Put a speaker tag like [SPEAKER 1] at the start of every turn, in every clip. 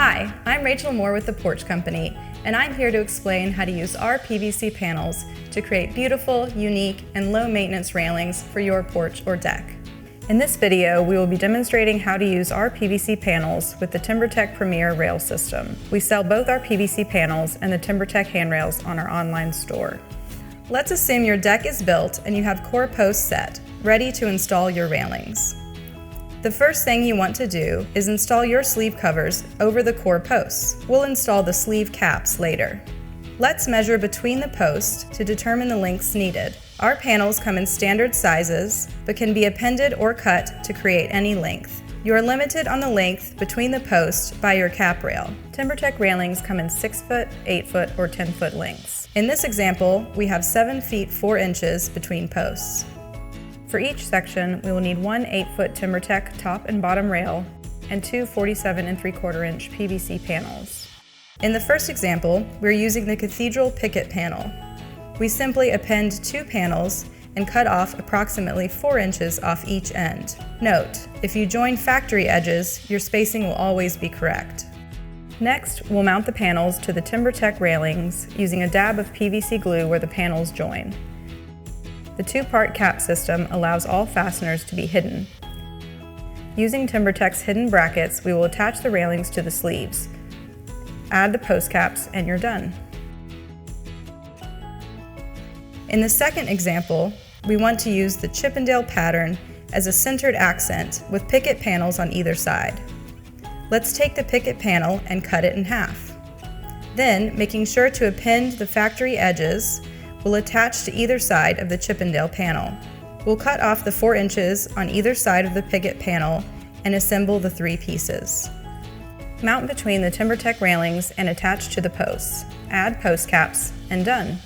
[SPEAKER 1] Hi, I'm Rachel Moore with the Porch Company, and I'm here to explain how to use our PVC panels to create beautiful, unique, and low-maintenance railings for your porch or deck. In this video, we will be demonstrating how to use our PVC panels with the Timbertech Premier Rail System. We sell both our PVC panels and the Timbertech handrails on our online store. Let's assume your deck is built and you have core posts set, ready to install your railings. The first thing you want to do is install your sleeve covers over the core posts. We'll install the sleeve caps later. Let's measure between the posts to determine the lengths needed. Our panels come in standard sizes, but can be appended or cut to create any length. You are limited on the length between the posts by your cap rail. Timbertech railings come in 6-foot, 8-foot, or 10-foot lengths. In this example, we have 7 feet 4 inches between posts. For each section, we will need one 8-foot Timbertech top and bottom rail and two 47 3/4-inch PVC panels. In the first example, we're using the Cathedral Picket panel. We simply append 2 panels and cut off approximately 4 inches off each end. Note, if you join factory edges, your spacing will always be correct. Next, we'll mount the panels to the Timbertech railings using a dab of PVC glue where the panels join. The 2-part cap system allows all fasteners to be hidden. Using Timbertech's hidden brackets, we will attach the railings to the sleeves. Add the post caps and you're done. In the second example, we want to use the Chippendale pattern as a centered accent with picket panels on either side. Let's take the picket panel and cut it in half. Then, making sure to append the factory edges, we'll attach to either side of the Chippendale panel. We'll cut off the 4 inches on either side of the picket panel and assemble the 3 pieces. Mount between the Timbertech railings and attach to the posts. Add post caps and done.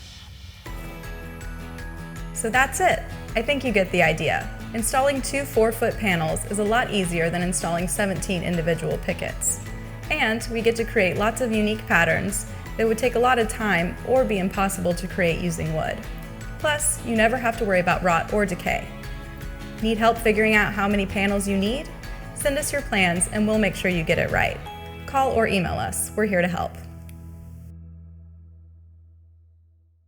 [SPEAKER 1] So that's it. I think you get the idea. Installing 2 4-foot panels is a lot easier than installing 17 individual pickets. And we get to create lots of unique patterns that would take a lot of time or be impossible to create using wood. Plus, you never have to worry about rot or decay. Need help figuring out how many panels you need? Send us your plans and we'll make sure you get it right. Call or email us. We're here to help.